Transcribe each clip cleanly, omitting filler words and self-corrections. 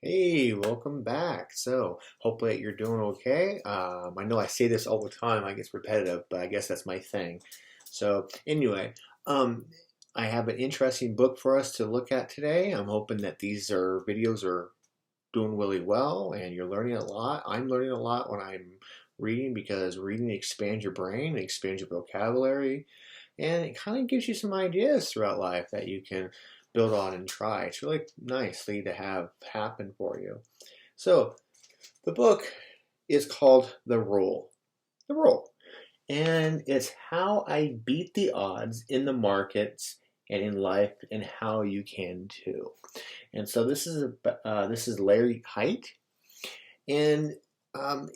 Hey, welcome back. So, hopefully you're doing okay. I know I say this all the time, I get repetitive, but I guess that's my thing. So, anyway, um, I have an interesting book for us to look at today. I'm hoping that these videos are doing really well and you're learning a lot. I'm learning a lot when I'm reading because reading expands your brain, it expands your vocabulary, and it kind of gives you some ideas throughout life that you can build on and try. It's really nicely to have happen for you. So the book is called The Rule. The Rule. And it's how I beat the odds in the markets and in life and how you can too. And so this is Larry Hite. And um,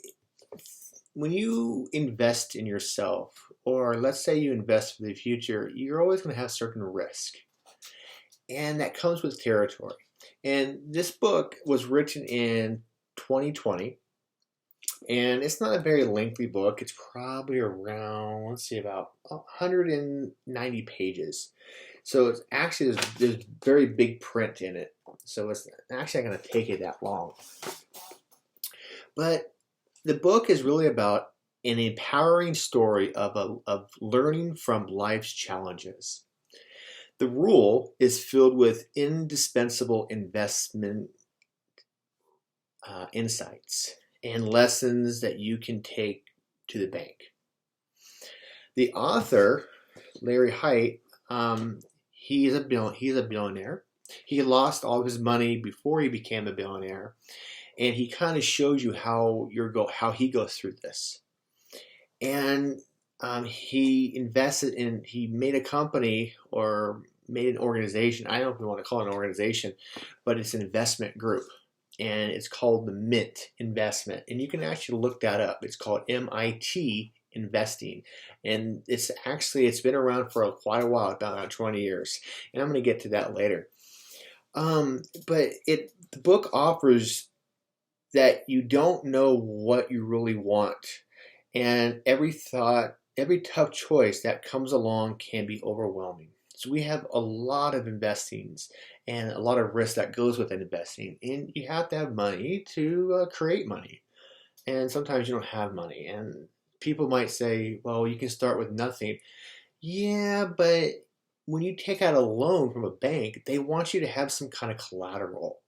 when you invest in yourself, or let's say you invest for the future, you're always going to have certain risk. And that comes with territory. And this book was written in 2020, and it's not a very lengthy book. It's probably around, let's see, about 190 pages. So it's actually, there's very big print in it. So it's actually not going to take it that long. But the book is really about an empowering story of learning from life's challenges. The Rule is filled with indispensable investment insights and lessons that you can take to the bank. The author, Larry Hite, he's a billionaire. He lost all of his money before he became a billionaire, and he kind of shows you how he goes through this. And he made a company or made an organization. I don't know if we want to call it an organization, but it's an investment group. And it's called the Mint Investment. And you can actually look that up. It's called MIT Investing. And it's been around for quite a while, about 20 years. And I'm going to get to that later. But the book offers that you don't know what you really want. And every tough choice that comes along can be overwhelming. So we have a lot of investings and a lot of risk that goes with investing. And you have to have money to create money. And sometimes you don't have money. And people might say, well, you can start with nothing. Yeah, but when you take out a loan from a bank, they want you to have some kind of collateral.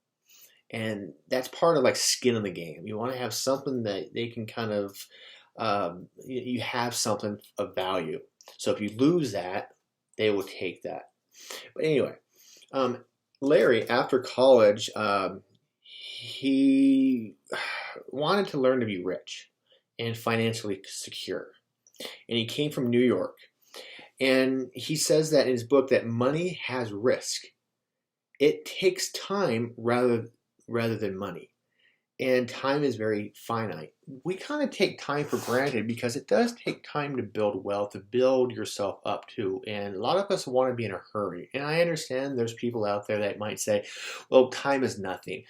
And that's part of like skin in the game. You want to have something that they can kind of, you have something of value. So if you lose that, they will take that. But anyway, Larry, after college, he wanted to learn to be rich and financially secure. And he came from New York. And he says that in his book that money has risk. It takes time rather than money. And time is very finite. We kind of take time for granted because it does take time to build wealth, to build yourself up too. And a lot of us want to be in a hurry. And I understand there's people out there that might say, "Well, time is nothing.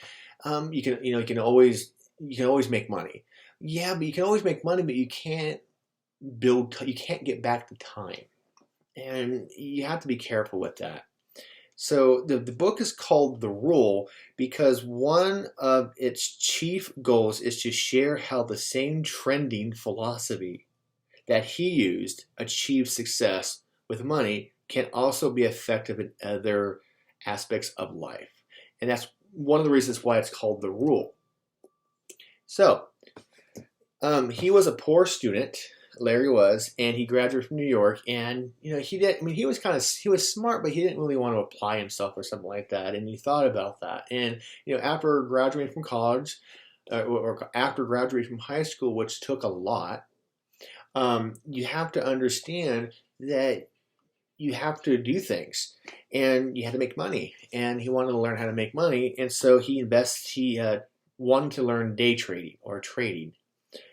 You can always make money." Yeah, but you can always make money, but you can't you can't get back the time, and you have to be careful with that. So the book is called The Rule because one of its chief goals is to share how the same trending philosophy that he used achieved success with money can also be effective in other aspects of life. And that's one of the reasons why it's called The Rule. So he was a poor student. Larry was, and he graduated from New York, and he did. I mean, he was smart, but he didn't really want to apply himself or something like that. And he thought about that. And after graduating from college, or after graduating from high school, which took a lot, you have to understand that you have to do things, and you have to make money. And he wanted to learn how to make money, and so he wanted to learn day trading or trading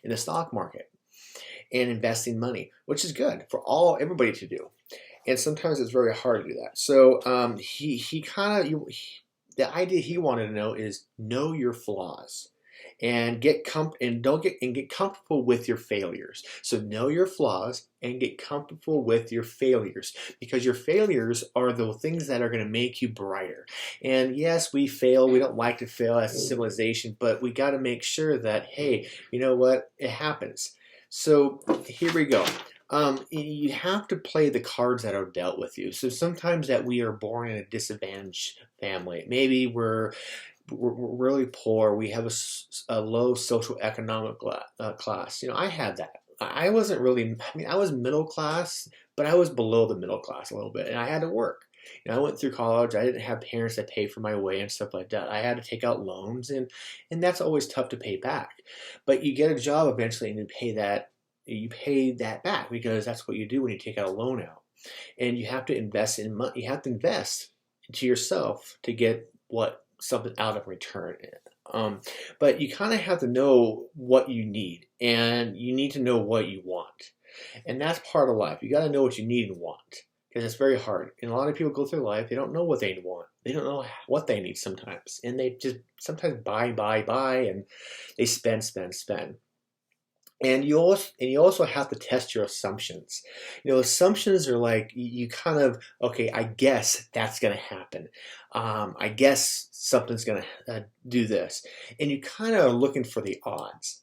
in the stock market and investing money, which is good for everybody to do. And sometimes it's very hard to do that. So the idea he wanted to know is know your flaws. and get comfortable with your failures. So know your flaws and get comfortable with your failures, because your failures are the things that are going to make you brighter. And yes, we fail. We don't like to fail as a civilization, but we got to make sure that, hey, you know what? It happens. So here we go. You have to play the cards that are dealt with you. So sometimes that we are born in a disadvantaged family. Maybe we're really poor. We have a low social economic class. I had that. I wasn't really, I was middle class, but I was below the middle class a little bit, and I had to work. I went through college. I didn't have parents that paid for my way and stuff like that. I had to take out loans, and that's always tough to pay back. But you get a job eventually, and you pay that back, because that's what you do when you take out a loan out. And you have to invest in money. You have to invest into yourself to get something out of return. But you kind of have to know what you need, and you need to know what you want. And that's part of life. You got to know what you need and want, because it's very hard. And a lot of people go through life, they don't know what they want. They don't know what they need sometimes. And they just sometimes buy, and they spend. And you also have to test your assumptions. Assumptions are like, you kind of, okay, I guess that's going to happen. I guess something's going to do this. And you kind of are looking for the odds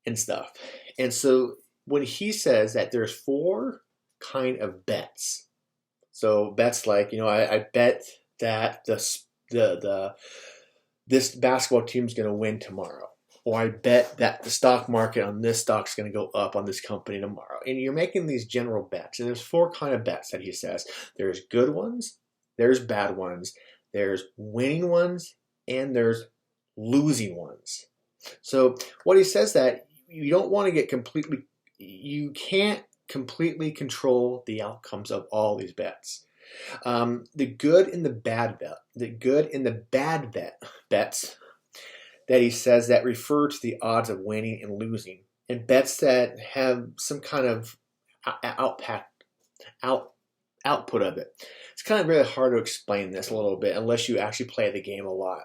and stuff. And so when he says that there's 4 kind of bets. So bets like, I bet that this basketball team is going to win tomorrow. Or I bet that the stock market on this stock is going to go up on this company tomorrow. And you're making these general bets. And there's 4 kind of bets that he says. There's good ones, there's bad ones, there's winning ones, and there's losing ones. So what he says that you don't want to you can't completely control the outcomes of all these bets. The good and the bad bets that he says that refer to the odds of winning and losing, and bets that have some kind of output of it. It's kind of really hard to explain this a little bit unless you actually play the game a lot.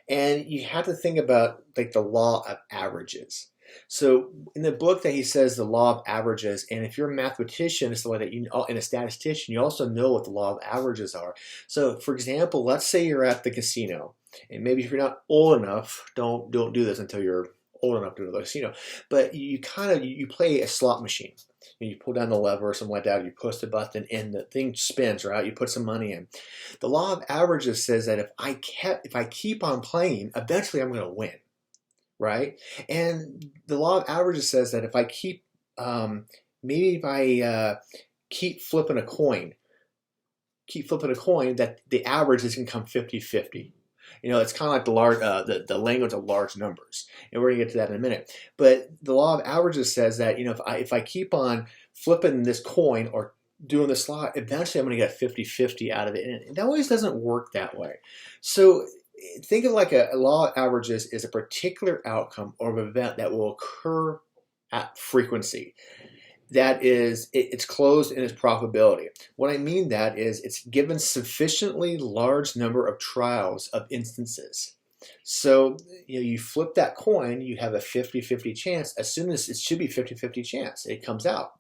And you have to think about like the law of averages. So in the book that he says the law of averages, and if you're a mathematician and a statistician, you also know what the law of averages are. So for example, let's say you're at the casino, and maybe if you're not old enough, don't do this until you're old enough to go to the casino. But you play a slot machine. And you pull down the lever or something like that, or you push the button and the thing spins, right? You put some money in. The law of averages says that if I keep on playing, eventually I'm going to win, right? And the law of averages says that if I keep flipping a coin, that the average is going to come 50-50. It's kind of like the language of large numbers, and we're going to get to that in a minute. But the law of averages says that if I keep on flipping this coin or doing the slot, eventually I'm going to get 50-50 out of it, and it always doesn't work that way. So think of like a law of averages is a particular outcome or an event that will occur at frequency. That is, it's closed in its probability. What I mean that is it's given sufficiently large number of trials of instances. So you flip that coin, you have a 50-50 chance. As soon as it should be 50-50 chance, it comes out.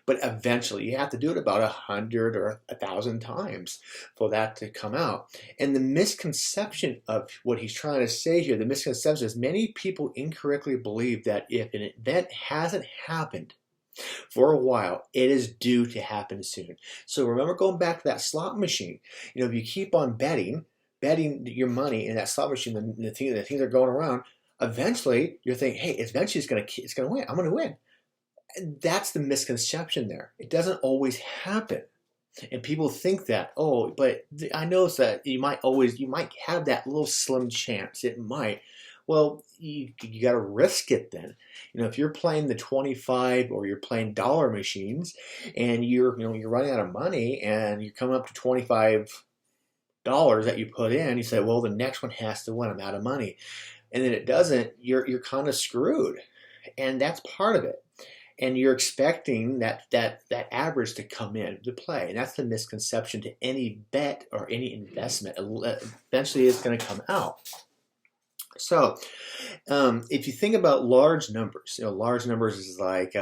But eventually you have to do it about 100 or 1,000 times for that to come out. And the misconception of what he's trying to say here, the misconception is many people incorrectly believe that if an event hasn't happened for a while, it is due to happen soon. So remember, going back to that slot machine, if you keep on betting your money in that slot machine, the things are going around, eventually you're thinking, hey, eventually it's gonna win. I'm gonna win. And that's the misconception there. It doesn't always happen. And people think that, but I notice that you might have that little slim chance. It might. Well, you got to risk it then. If you're playing the 25 or you're playing dollar machines and you're running out of money and you come up to $25 that you put in, you say, well, the next one has to win. I'm out of money. And then it doesn't, you're kind of screwed. And that's part of it. And you're expecting that average to come in to play. And that's the misconception to any bet or any investment. Eventually it's going to come out. So, if you think about large numbers, large numbers is like,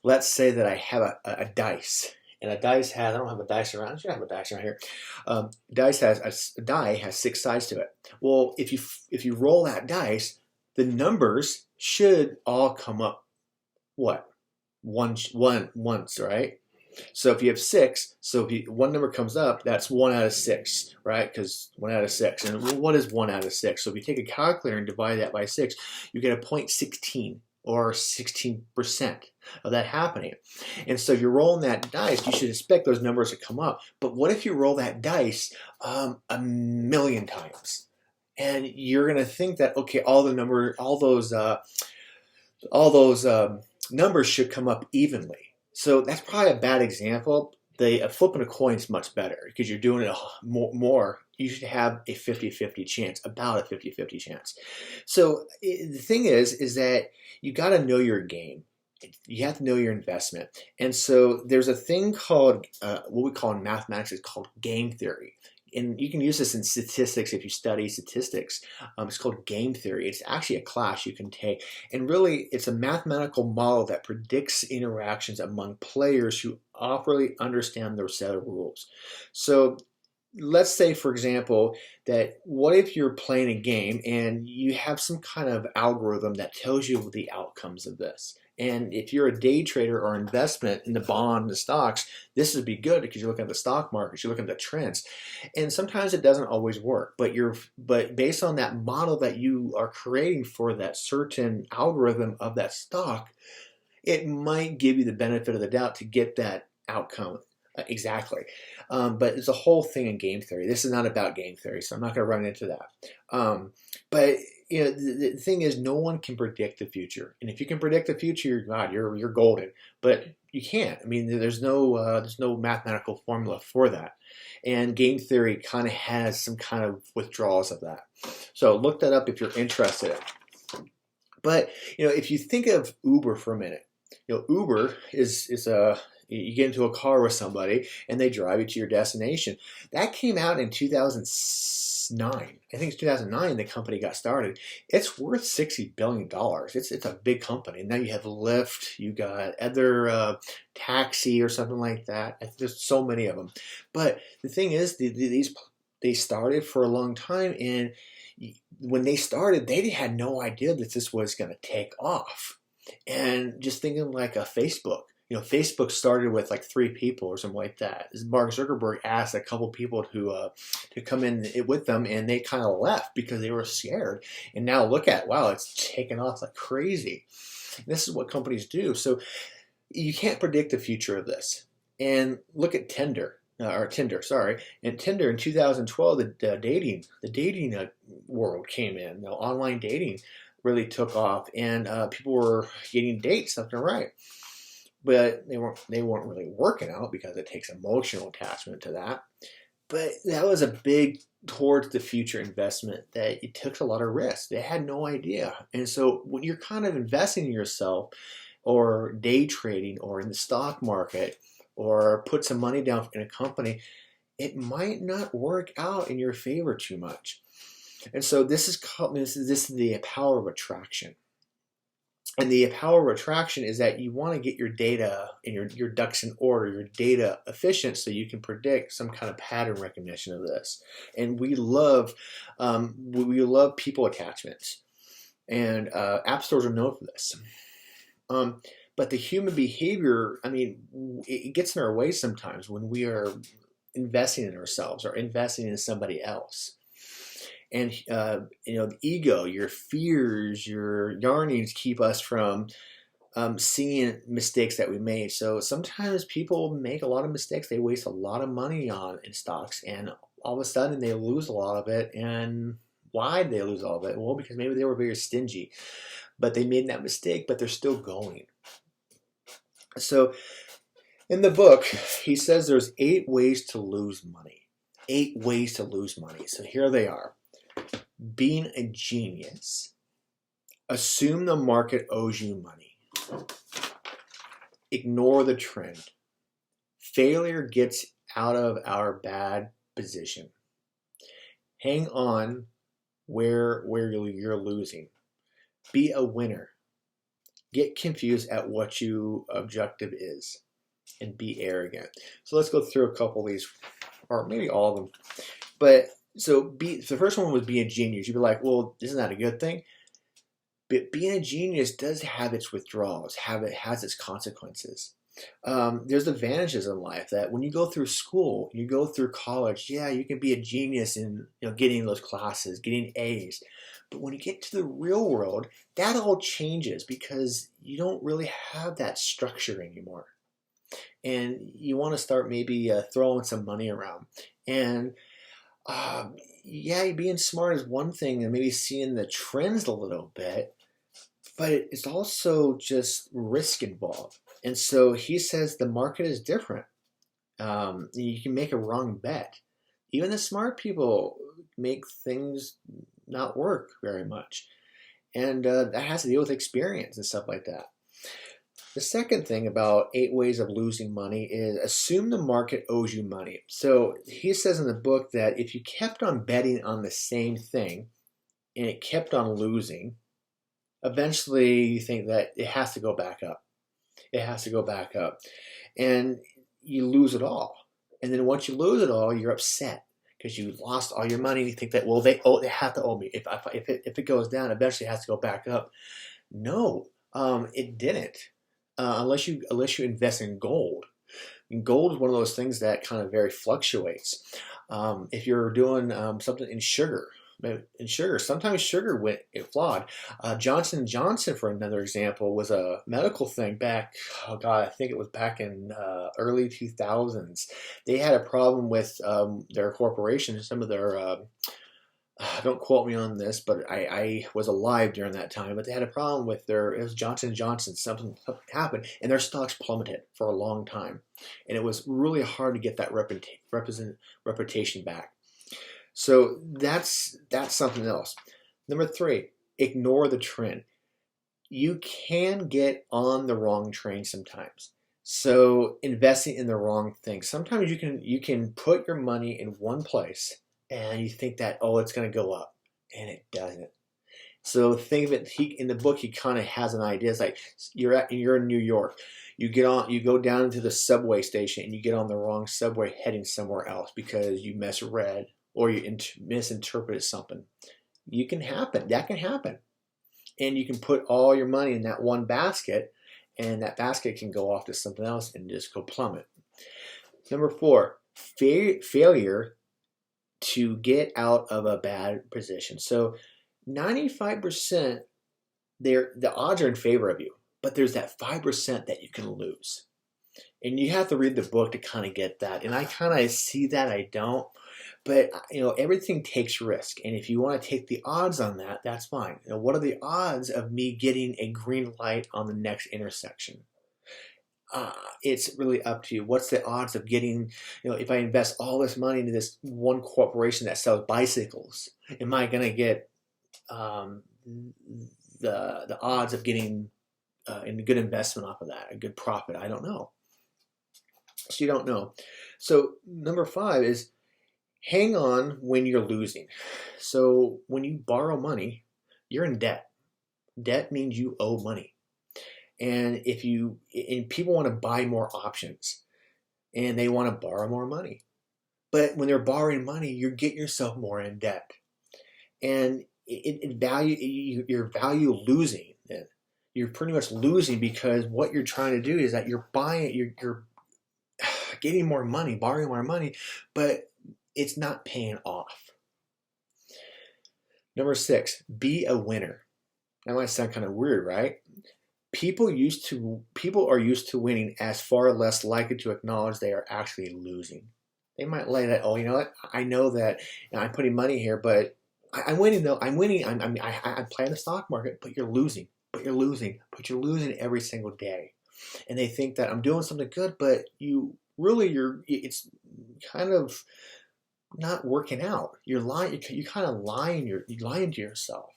let's say that I have a dice, and a dice has, I don't have a dice around, I should have a dice around here. A die has 6 sides to it. Well, if you roll that dice, the numbers should all come up, what? Once, right? So if you have 6, so if one number comes up, that's 1 out of 6, right? Because 1 out of 6. And what is 1 out of 6? So if you take a calculator and divide that by 6, you get a 0.16 or 16% of that happening. And so you're rolling that dice, you should expect those numbers to come up. But what if you roll that dice a million times? And you're going to think that, okay, all those numbers should come up evenly. So that's probably a bad example. The flipping a coin is much better because you're doing it more. You should have a 50-50 chance, about a 50-50 chance. So the thing is that you got to know your game. You have to know your investment. And so there's a thing called, what we call in mathematics is called game theory. And you can use this in statistics if you study statistics. It's called game theory. It's actually a class you can take. And really, it's a mathematical model that predicts interactions among players who properly understand their set of rules. So let's say, for example, that what if you're playing a game and you have some kind of algorithm that tells you the outcomes of this. And if you're a day trader or investment in the bond, the stocks, this would be good because you're looking at the stock markets, you're looking at the trends. And sometimes it doesn't always work, but based on that model that you are creating for that certain algorithm of that stock, it might give you the benefit of the doubt to get that outcome exactly. But it's a whole thing in game theory. This is not about game theory, so I'm not going to run into that. But the thing is, no one can predict the future. And if you can predict the future, you're golden. But you can't. I mean, there's no mathematical formula for that. And game theory kind of has some kind of withdrawals of that. So look that up if you're interested. But if you think of Uber for a minute, Uber is you get into a car with somebody and they drive you to your destination. That came out in 2009. I think it's 2009 the company got started. It's worth $60 billion. It's a big company. Now you have Lyft, you got other taxi or something like that. There's so many of them. But the thing is, they started for a long time, and when they started, they had no idea that this was going to take off. And just thinking like a Facebook. Facebook started with like 3 people or something like that. Mark Zuckerberg asked a couple people to come in with them, and they kind of left because they were scared. And now look at, wow, it's taken off like crazy. And this is what companies do. So you can't predict the future of this. And look at Tinder. And Tinder in 2012, the dating world came in. Online dating really took off, and people were getting dates left and right. But they weren't really working out because it takes emotional attachment to that. But that was a big towards the future investment that it took a lot of risk. They had no idea. And so when you're kind of investing in yourself or day trading or in the stock market or put some money down in a company, it might not work out in your favor too much. And so this is the power of attraction. And the power of attraction is that you want to get your data and your ducks in order, your data efficient, so you can predict some kind of pattern recognition of this. And we love people attachments, and app stores are known for this. But the human behavior, it gets in our way sometimes when we are investing in ourselves or investing in somebody else. And, the ego, your fears, your yearnings keep us from seeing mistakes that we made. So sometimes people make a lot of mistakes. They waste a lot of money in stocks, and all of a sudden they lose a lot of it. And why did they lose all of it? Well, because maybe they were very stingy, but they made that mistake, but they're still going. So in the book, he says there's 8 ways to lose money. 8 ways to lose money. So here they are. Being a genius. Assume the market owes you money. Ignore the trend. Failure gets out of our bad position. Hang on where you're losing. Be a winner. Get confused at what your objective is, and be arrogant. So let's go through a couple of these, or maybe all of them. But so the first one was be a genius. You'd be like, well, isn't that a good thing? But being a genius does have its withdrawals, it has its consequences. There's advantages in life that when you go through school, you go through college, yeah, you can be a genius in getting those classes, getting A's. But when you get to the real world, that all changes because you don't really have that structure anymore. And you want to start maybe throwing some money around. And yeah, being smart is one thing and maybe seeing the trends a little bit, but it's also just risk involved. And so he says the market is different. You can make a wrong bet. Even the smart people make things not work very much. And that has to deal with experience and stuff like that. The second thing about 8 ways of losing money is assume the market owes you money. So he says in the book that if you kept on betting on the same thing and it kept on losing, eventually you think that it has to go back up. It has to go back up. And you lose it all. And then once you lose it all, you're upset because you lost all your money and you think that, well, they have to owe me. If it goes down, eventually it has to go back up. No, it didn't. Unless you invest in gold. And gold is one of those things that kind of very fluctuates. If you're doing something in sugar, sometimes sugar went flawed. Johnson & Johnson, for another example, was a medical thing back, oh God, I think it was back in early 2000s. They had a problem with their corporation, some of their don't quote me on this, but I was alive during that time. But they had a problem with it was Johnson & Johnson. Something happened, and their stocks plummeted for a long time. And it was really hard to get that reputation back. So that's something else. Number 3, ignore the trend. You can get on the wrong train sometimes. So investing in the wrong thing. Sometimes you can put your money in one place and you think that, oh, it's going to go up, and it doesn't. So think of it. In the book, he kind of has an idea. It's like you're in New York. You go down to the subway station, and you get on the wrong subway, heading somewhere else because you misread or you misinterpreted something. That can happen, and you can put all your money in that one basket, and that basket can go off to something else and just go plummet. Number 4, failure to get out of a bad position. So 95%, the odds are in favor of you, but there's that 5% that you can lose. And you have to read the book to kind of get that. And I kind of see that, I don't. But, everything takes risk. And if you want to take the odds on that, that's fine. What are the odds of me getting a green light on the next intersection? It's really up to you. What's the odds of getting, if I invest all this money into this one corporation that sells bicycles, am I going to get the odds of getting a good investment off of that, a good profit? I don't know. So you don't know. So number 5 is hang on when you're losing. So when you borrow money, you're in debt. Debt means you owe money. And people want to buy more options and they want to borrow more money. But when they're borrowing money, you're getting yourself more in debt. And your value losing. You're pretty much losing because what you're trying to do is that you're getting more money, borrowing more money, but it's not paying off. Number 6, be a winner. That might sound kind of weird, right? People are used to winning as far less likely to acknowledge they are actually losing. They might lay that, oh, you know what? I know that I'm putting money here, but I'm winning though. I'm winning. I'm playing the stock market, but you're losing. But you're losing every single day. And they think that I'm doing something good, but it's kind of not working out. You're lying. You're kind of lying. You're lying to yourself.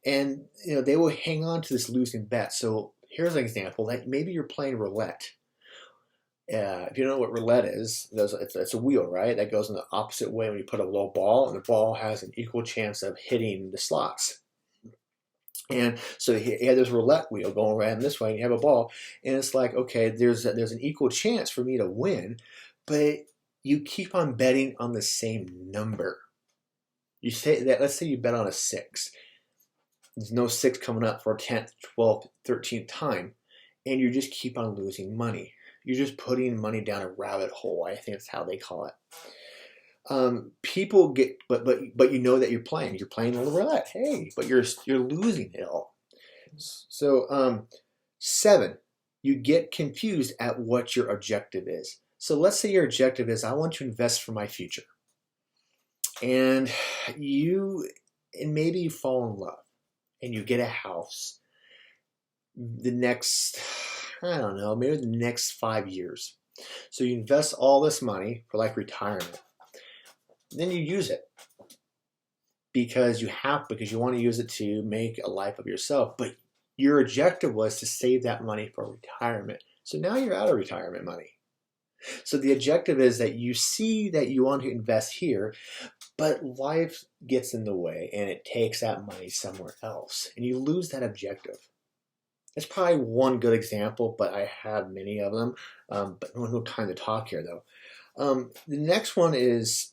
And they will hang on to this losing bet. So here's an example that maybe you're playing roulette, If you don't know what roulette is, it's a wheel, right? That goes in the opposite way when you put a low ball, and the ball has an equal chance of hitting the slots. And so he had this roulette wheel going around this way, and you have a ball, and it's like, okay, there's an equal chance for me to win, but you keep on betting on the same number. You say that, let's say you bet on a 6. There's no 6 coming up for a 10th, 12th, 13th time, and you just keep on losing money. You're just putting money down a rabbit hole. I think that's how they call it. People get, but you know that you're playing. You're playing a roulette. Hey, but you're losing it all. So 7, you get confused at what your objective is. So let's say your objective is, I want to invest for my future, and maybe you fall in love, and you get a house. The next, I don't know, maybe the next 5 years. So you invest all this money for like retirement. Then you use it because you want to use it to make a life of yourself. But your objective was to save that money for retirement. So now you're out of retirement money. So the objective is that you see that you want to invest here, but life gets in the way and it takes that money somewhere else, and you lose that objective. That's probably one good example, but I have many of them. But no time to talk here, though. The next one is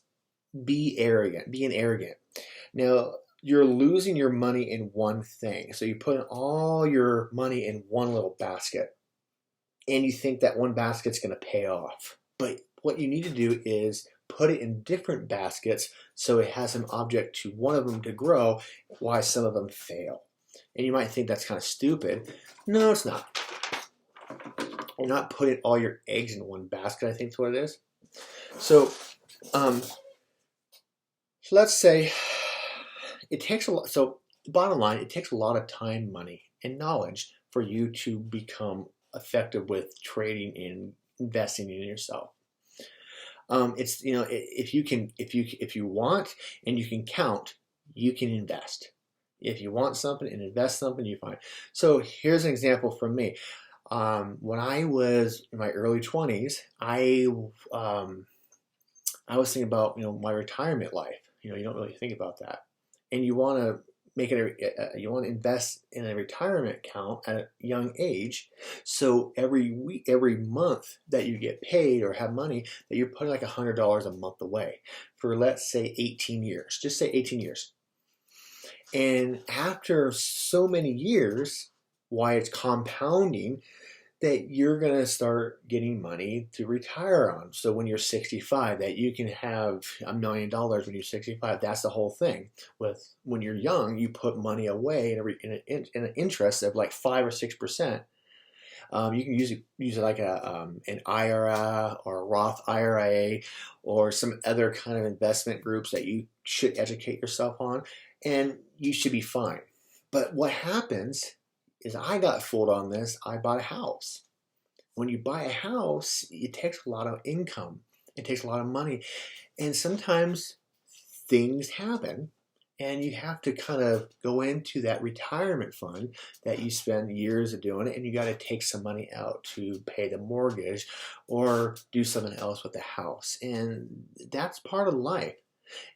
being arrogant. Now, you're losing your money in one thing. So you put all your money in one little basket, and you think that one basket's going to pay off. But what you need to do is put it in different baskets so it has an object to one of them to grow, while some of them fail. And you might think that's kind of stupid. No, it's not. You're not putting all your eggs in one basket, I think is what it is. So let's say it takes a lot. So the bottom line, it takes a lot of time, money, and knowledge for you to become effective with trading and investing in yourself. It's, if you want and you can count, you can invest. If you want something and invest something, you find. So here's an example from me. When I was in my early 20s, I was thinking about my retirement life. You don't really think about that, and you want to you want to invest in a retirement account at a young age. So every week, every month that you get paid or have money, that you're putting like $100 a month away for, let's say, 18 years. Just say 18 years. And after so many years, why it's compounding, that you're going to start getting money to retire on. So when you're 65, that you can have $1 million when you're 65. That's the whole thing. When you're young, you put money away in an interest of like 5 or 6%. You can use it like an IRA or a Roth IRA or some other kind of investment groups that you should educate yourself on, and you should be fine. But what happens is, I got fooled on this. I bought a house. When you buy a house, it takes a lot of income. It takes a lot of money. And sometimes things happen, and you have to kind of go into that retirement fund that you spend years of doing it, and you got to take some money out to pay the mortgage or do something else with the house. And that's part of life.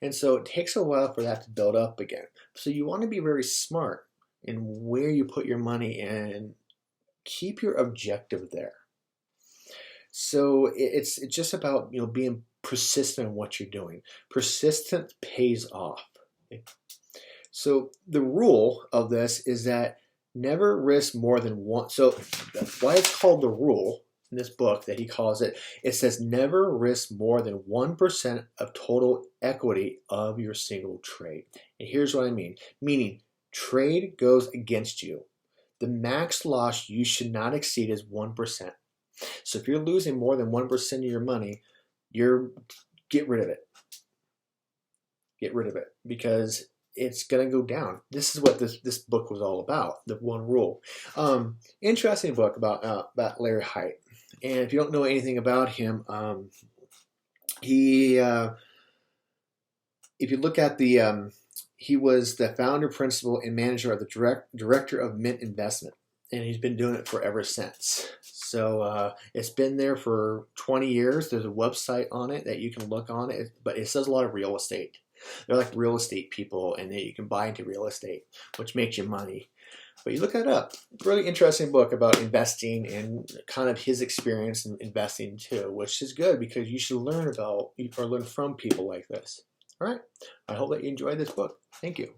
And so it takes a while for that to build up again. So you want to be very smart in where you put your money and keep your objective there. So it's just about being persistent in what you're doing. Persistence pays off. So the rule of this is that never risk more than one. So why it's called the rule in this book that he calls it, it says never risk more than 1% of total equity of your single trade. And here's what I mean. Meaning, trade goes against you. The max loss you should not exceed is 1%. So if you're losing more than 1% of your money, get rid of it. Get rid of it, because it's going to go down. This is what this book was all about, the one rule. Interesting book about Larry Hite. And if you don't know anything about him, if you look at he was the founder, principal, and manager of the director of Mint Investment. and he's been doing it for ever since. So it's been there for 20 years. There's a website on it that you can look on it, but it says a lot of real estate. They're like real estate people, and you can buy into real estate, which makes you money. But you look that up. Really interesting book about investing and kind of his experience in investing too, which is good because you should learn about or learn from people like this. All right. I hope that you enjoyed this book. Thank you.